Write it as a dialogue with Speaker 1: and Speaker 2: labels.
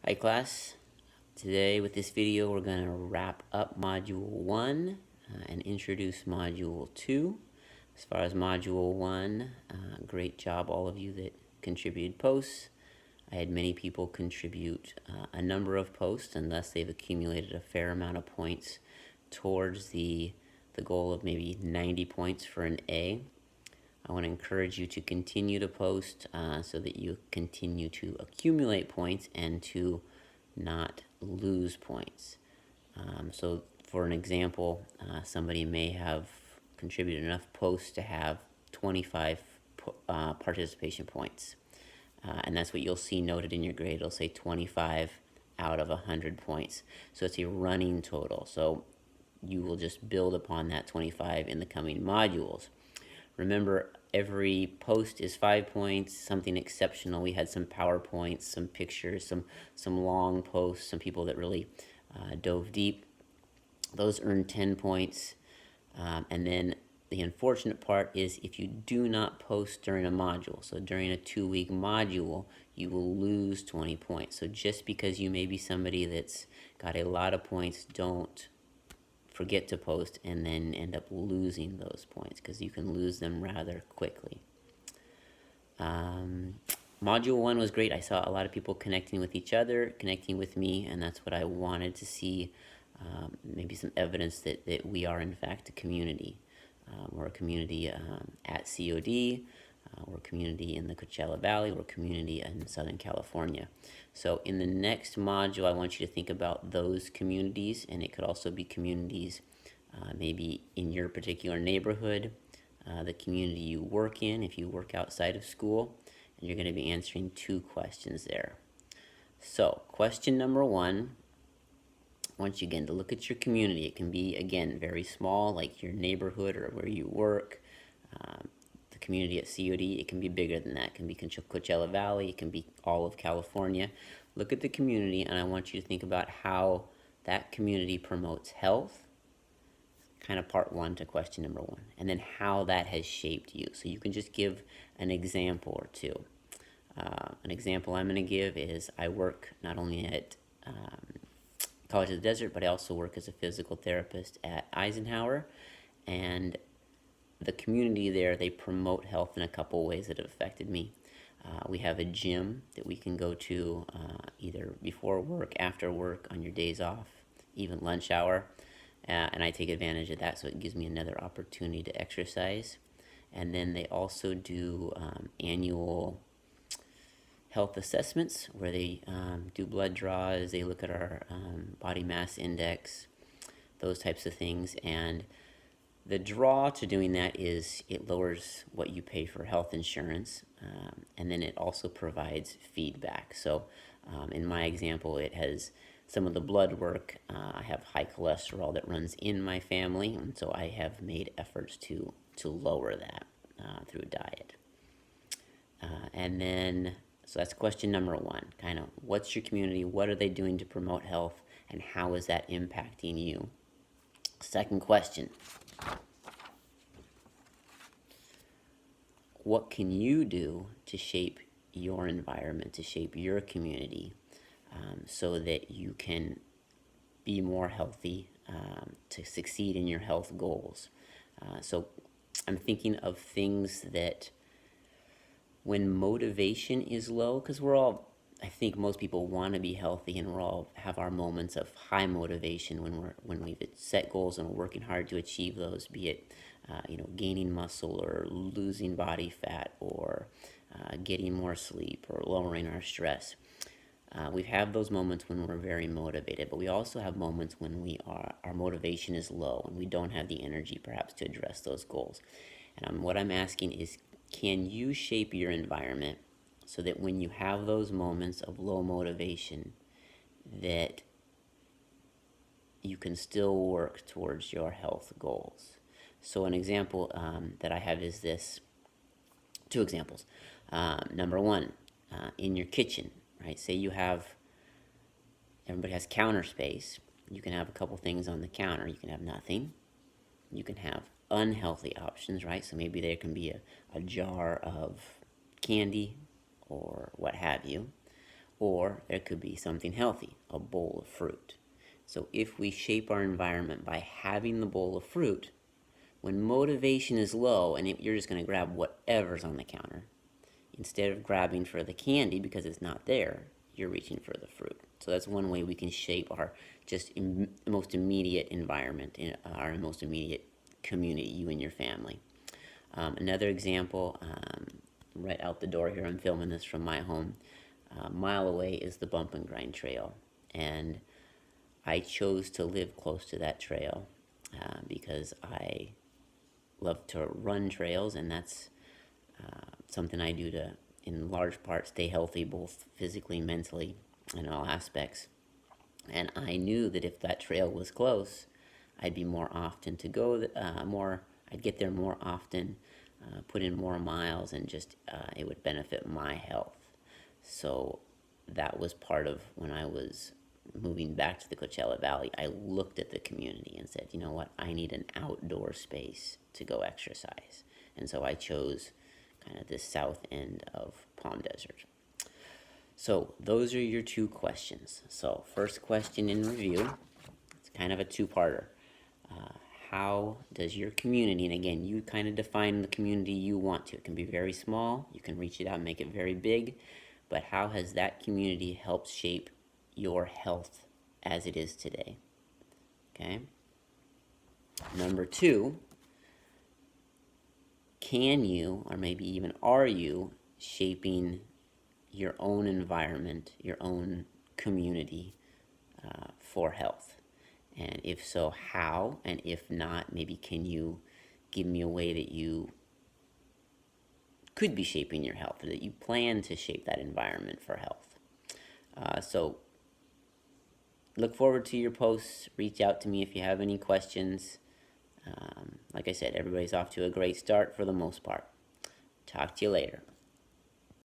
Speaker 1: Hi class, today with this video we're going to wrap up Module 1 and introduce Module 2. As far as Module 1, great job all of you that contributed posts. I had many people contribute a number of posts and thus they've accumulated a fair amount of points towards the goal of maybe 90 points for an A. I want to encourage you to continue to post so that you continue to accumulate points and to not lose points. So for an example, somebody may have contributed enough posts to have 25 participation points. And that's what you'll see noted in your grade. It'll say 25 out of 100 points. So it's a running total. So you will just build upon that 25 in the coming modules. Remember, every post is 5 points, something exceptional. We had some PowerPoints, some pictures, some long posts, some people that really dove deep. Those earn 10 points. And then the unfortunate part is if you do not post during a module, so during a 2-week module, you will lose 20 points. So just because you may be somebody that's got a lot of points, don't forget to post and then end up losing those points because you can lose them rather quickly. Module 1 was great. I saw a lot of people connecting with each other, connecting with me, and that's what I wanted to see. Maybe some evidence that we are in fact a community. We're a community at COD. We're a community in the Coachella Valley. We're a community in Southern California. So in the next module, I want you to think about those communities, and it could also be communities maybe in your particular neighborhood, the community you work in, if you work outside of school, and you're going to be answering 2 questions there. So question number 1, I want you again to look at your community. It can be, again, very small, like your neighborhood or where you work. The community at COD, it can be bigger than that. It can be Coachella Valley. It can be all of California. Look at the community, and I want you to think about how that community promotes health, kind of part 1 to question number 1, and then how that has shaped you. So you can just give an example or 2. An example I'm going to give is I work not only at College of the Desert, but I also work as a physical therapist at Eisenhower, and the community there, they promote health in a couple ways that have affected me. We have a gym that we can go to either before work, after work, on your days off, even lunch hour, and I take advantage of that, so it gives me another opportunity to exercise. And then they also do annual health assessments where they do blood draws, they look at our body mass index, those types of things. And the draw to doing that is it lowers what you pay for health insurance, and then it also provides feedback. So in my example, it has some of the blood work. I have high cholesterol that runs in my family, and so I have made efforts to lower that through diet. And then, so that's question number 1, kind of what's your community, what are they doing to promote health, and how is that impacting you? Second question, what can you do to shape your environment, to shape your community, so that you can be more healthy, to succeed in your health goals? So I'm thinking of things that when motivation is low, because I think most people want to be healthy, and we're all have our moments of high motivation when we've set goals and we're working hard to achieve those, be it gaining muscle or losing body fat or getting more sleep or lowering our stress. We have those moments when we're very motivated, but we also have moments when our motivation is low and we don't have the energy perhaps to address those goals. And what I'm asking is, can you shape your environment so that when you have those moments of low motivation, that you can still work towards your health goals? So an example that I have is this, 2 examples. Number 1, in your kitchen, right? Say everybody has counter space. You can have a couple things on the counter. You can have nothing. You can have unhealthy options, right? So maybe there can be a jar of candy or what have you. or it could be something healthy, a bowl of fruit. So if we shape our environment by having the bowl of fruit, when motivation is low and you're just going to grab whatever's on the counter, instead of grabbing for the candy because it's not there, you're reaching for the fruit. So that's one way we can shape our most immediate environment, in our most immediate community, you and your family. Another example, right out the door here, I'm filming this from my home. A mile away is the Bump and Grind Trail, and I chose to live close to that trail because I love to run trails, and that's something I do to, in large part, stay healthy, both physically, mentally, in all aspects. And I knew that if that trail was close, I'd be more often to go, I'd get there more often, put in more miles, and just it would benefit my health. So that was part of when I was moving back to the Coachella Valley. I looked at the community and said, you know what, I need an outdoor space to go exercise. And so I chose kind of this south end of Palm Desert. So those are your two questions. So first question in review, it's kind of a two-parter. How does your community, and again, you kind of define the community you want to. It can be very small, you can reach it out and make it very big, but how has that community helped shape your health as it is today? Okay. Number two, can you, or maybe even are you, shaping your own environment, your own community for health? And if so, how? And if not, maybe can you give me a way that you could be shaping your health, or that you plan to shape that environment for health? So look forward to your posts. Reach out to me if you have any questions. Like I said, everybody's off to a great start for the most part. Talk to you later.